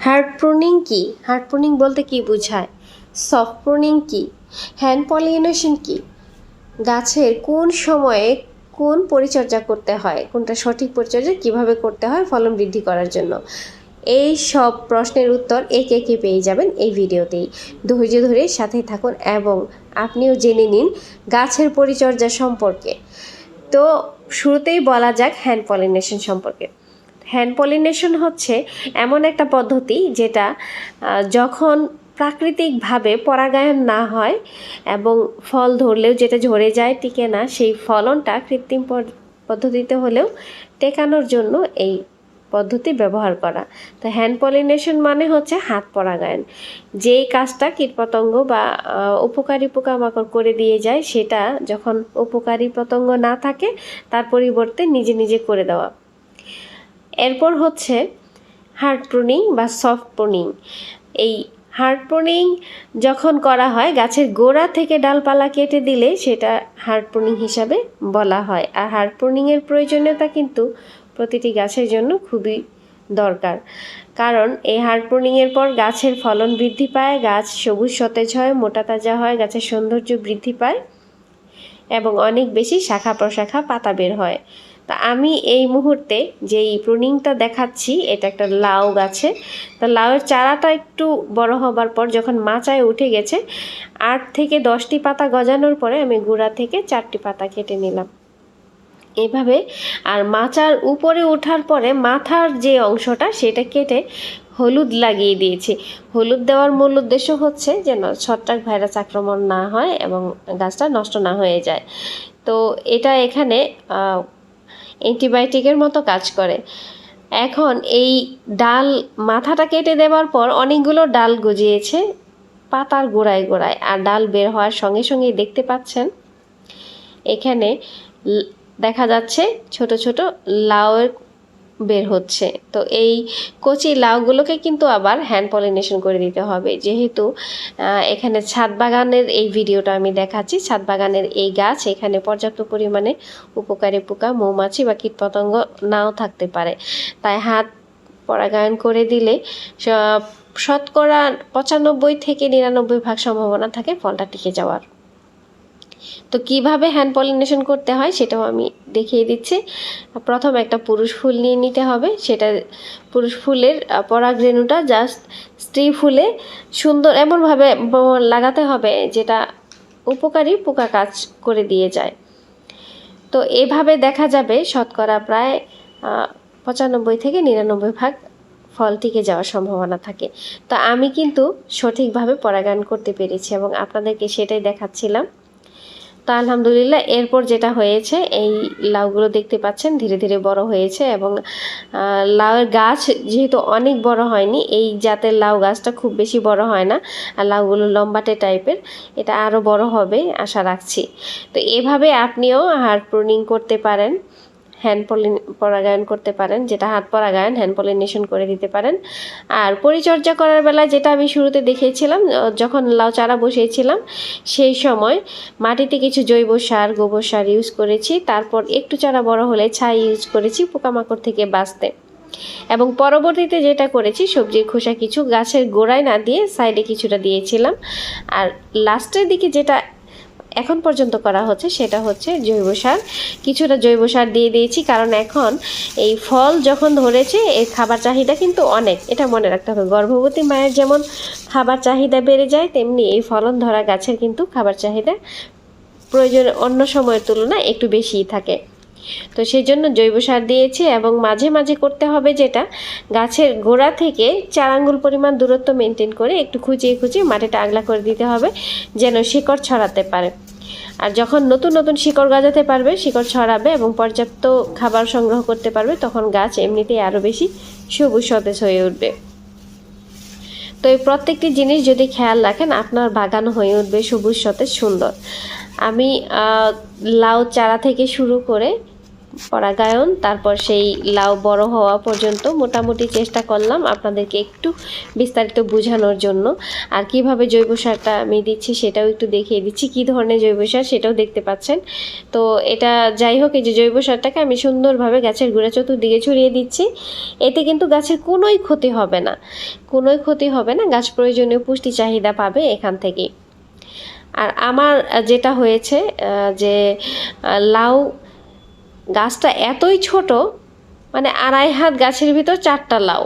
Hard pruning কি? Hard pruning বলতে কি বোঝায়? সফট প্রুনিং কি? হ্যান্ড পলিনেশন কি? গাছের কোন সময়ে কোন পরিচর্যা করতে হয়, কোনটা সঠিক পরিচর্যা কিভাবে করতে হয় ফলন বৃদ্ধি করার জন্য, এই সব প্রশ্নের উত্তর একে একে পেয়ে যাবেন এই ভিডিওতেই। ধৈর্য ধরে সাথে থাকুন এবং আপনিও জেনে নিন গাছের পরিচর্যা সম্পর্কে। তো শুরুতেই বলা যাক হ্যান্ড পলিনেশন সম্পর্কে। হ্যান্ড পলিনেশন হচ্ছে এমন একটা পদ্ধতি যেটা যখন প্রাকৃতিকভাবে পরাগায়ন না হয় এবং ফল ধরলেও যেটা ঝরে যায় টিকে না, সেই ফলনটা কৃত্রিম পদ্ধতিতে হলেও টেকানোর জন্য এই পদ্ধতি ব্যবহার করা। তো হ্যান্ড পলিনেশন মানে হচ্ছে হাত পরাগায়ন। যেই কাজটা কীটপতঙ্গ বা উপকারী পোকামাকড় করে দিয়ে যায়, সেটা যখন উপকারী পতঙ্গ না থাকে তার পরিবর্তে নিজে নিজে করে দেওয়া। এরপর হচ্ছে হার্ড প্রুনিং বা সফট প্রুনিং। এই হার্ড প্রুনিং যখন করা হয় গাছের গোড়া থেকে ডালপালা কেটে দিলে সেটা হার্ড প্রুনিং হিসাবে বলা হয়। আর হার্ড প্রুনিংয়ের প্রয়োজনীয়তা কিন্তু প্রতিটি গাছের জন্য খুবই দরকার, কারণ এই হার্ড প্রুনিংয়ের পর গাছের ফলন বৃদ্ধি পায়, গাছ সবুজ সতেজ হয়, মোটা তাজা হয়, গাছের সৌন্দর্য বৃদ্ধি পায় এবং অনেক বেশি শাখা প্রশাখা পাতা বের হয়। তা আমি এই মুহূর্তে যেই প্রুনিংটা দেখাচ্ছি এটা একটা লাউ গাছে। তা লাউয়ের চারাটা একটু বড় হবার পর যখন মাচায় উঠে গেছে, 8 থেকে 10টি পাতা গজানোর পরে আমি গোড়া থেকে 4টি পাতা কেটে নিলাম এভাবে। আর মাচার উপরে ওঠার পরে মাথার যে অংশটা সেটা কেটে হলুদ লাগিয়ে দিয়েছি। হলুদ দেওয়ার মূল উদ্দেশ্য হচ্ছে যেন ছত্রাক ভাইরাস আক্রমণ না হয় এবং গাছটা নষ্ট না হয়ে যায়। তো এটা এখানে অ্যান্টিবায়োটিকের মতো কাজ করে। এখন এই ডাল মাথাটা কেটে দেওয়ার পর অনেকগুলো ডাল গজিয়েছে পাতার গোড়ায় গোড়ায়, আর ডাল বের হওয়ার সঙ্গে সঙ্গেই দেখতে পাচ্ছেন এখানে দেখা যাচ্ছে ছোট ছোট লাউয়ের বের হচ্ছে। তো এই কচি লাউগুলোকে কিন্তু আবার হ্যান্ড পলিনেশন করে দিতে হবে, যেহেতু এখানে ছাদ বাগানের এই ভিডিওটা আমি দেখাচ্ছি। ছাদ বাগানের এই গাছ, এখানে পর্যাপ্ত পরিমাণে উপকারী পোকা, মৌমাছি বা কীটপতঙ্গ নাও থাকতে পারে। তাই হাত পরাগায়ন করে দিলে শতকরা 95 থেকে 99% সম্ভাবনা থাকে ফলটা টিকে যাওয়ার। তো কিভাবে হ্যান্ড পলিনেশন করতে হয় সেটাও আমি দেখিয়ে দিচ্ছি। প্রথম একটা পুরুষ ফুল নিয়ে নিতে হবে। সেটা পুরুষ ফুলের পরাগরেণুটা জাস্ট স্ত্রী ফুলে সুন্দর এমনভাবে লাগাতে হবে যেটা উপকারী পোকা কাজ করে দিয়ে যায়। তো এভাবে দেখা যাবে শতকরা প্রায় 95 থেকে 99% ফল টিকে যাওয়ার সম্ভাবনা থাকে। তো আমি কিন্তু সঠিকভাবে পরাগায়ন করতে পেরেছি এবং আপনাদেরকে সেটাই দেখাচ্ছিলাম। তো আলহামদুলিল্লাহ এরপর যেটা হয়েছে, এই লাউগুলো দেখতে পাচ্ছেন ধীরে ধীরে বড় হয়েছে এবং লাউয়ের গাছ যেহেতু অনেক বড় হয়নি, এই জাতের লাউ গাছটা খুব বেশি বড় হয় না, আর লাউগুলো লম্বাটে টাইপের, এটা আরও বড় হবে আশা রাখছি। তো এভাবে আপনিও হার্ড প্রুনিং করতে পারেন, হ্যান্ড পরাগায়ন করতে পারেন, যেটা হাত পরাগায়ন, হ্যান্ড পলিনেশন করে দিতে পারেন। আর পরিচর্যা করার বেলায় যেটা আমি শুরুতে দেখিয়েছিলাম, যখন লাউ চারা বসিয়েছিলাম সেই সময় মাটিতে কিছু জৈব সার, গোবর সার ইউজ করেছি। তারপর একটু চারা বড় হলে ছাই ইউজ করেছি পোকামাকড় থেকে বাঁচতে। এবং পরবর্তীতে যেটা করেছি, সবজির খোসা কিছু গাছের গোড়ায় না দিয়ে সাইডে কিছুটা দিয়েছিলাম। আর লাস্টের দিকে যেটা এখন পর্যন্ত করা হচ্ছে সেটা হচ্ছে জৈব সার। কিছুটা জৈব সার দিয়ে দিয়েছি, কারণ এখন এই ফল যখন ধরেছে এর খাবার চাহিদা কিন্তু অনেক, এটা মনে রাখতে হবে। গর্ভবতী মায়ের যেমন খাবার চাহিদা বেড়ে যায়, তেমনি এই ফলন ধরা গাছের কিন্তু খাবার চাহিদা প্রয়োজন অন্য সময়ের তুলনায় একটু বেশিই থাকে। তো সেই জন্য জৈব সার দিয়েছি এবং মাঝে মাঝে করতে হবে যেটা, গাছের গোড়া থেকে 4 আঙ্গুল পরিমাণ দূরত্ব মেনটেন করে একটু খুঁচিয়ে খুঁচিয়ে মাটিটা আগলা করে দিতে হবে যেন শিকড় ছড়াতে পারে। আর যখন নতুন নতুন শিকড় গজাতে পারবে, শিকড় ছড়াবে এবং পর্যাপ্ত খাবার সংগ্রহ করতে পারবে, তখন গাছ এমনিতেই আরও বেশি সবুজ সতেজ হয়ে উঠবে। তো এই প্রত্যেকটি জিনিস যদি খেয়াল রাখেন, আপনার বাগান হয়ে উঠবে সবুজ সতেজ সুন্দর। আমি লাউ চারা থেকে শুরু করে পরাগায়ন, তারপর সেই লাউ বড় হওয়া পর্যন্ত মোটামুটি চেষ্টা করলাম আপনাদেরকে একটু বিস্তারিত বোঝানোর জন্য। আর কিভাবে জৈব সারটা আমি দিচ্ছি সেটাও একটু দেখিয়ে দিচ্ছি, কী ধরনের জৈব সার সেটাও দেখতে পাচ্ছেন। তো এটা যাই হোক, এই যে জৈব সারটাকে আমি সুন্দরভাবে গাছের গোড়া চতুর্দিকে ছড়িয়ে দিচ্ছি। এতে কিন্তু গাছের কোনোই ক্ষতি হবে না, কোনোই ক্ষতি হবে না, গাছ প্রয়োজনীয় পুষ্টি চাহিদা পাবে এখান থেকেই। আর আমার যেটা হয়েছে যে লাউ গাছটা এতই ছোট, মানে 2.5 হাত গাছের ভিতর 4টা লাউ।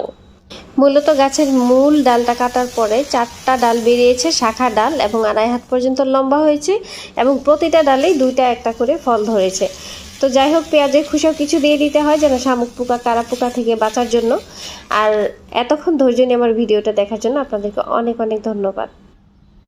মূলত গাছের মূল ডালটা কাটার পরে 4টা ডাল বেরিয়েছে, শাখা ডাল, এবং 2.5 হাত পর্যন্ত লম্বা হয়েছে, এবং প্রতিটা ডালেই 2টা একটা করে ফল ধরেছে। তো যাই হোক, পেঁয়াজের খোসাও কিছু দিয়ে দিতে হয় যেন শামুক পোকা, কারা পোকা থেকে বাঁচার জন্য। আর এতক্ষণ ধৈর্য নিয়ে আমার ভিডিওটা দেখার জন্য আপনাদেরকে অনেক অনেক ধন্যবাদ।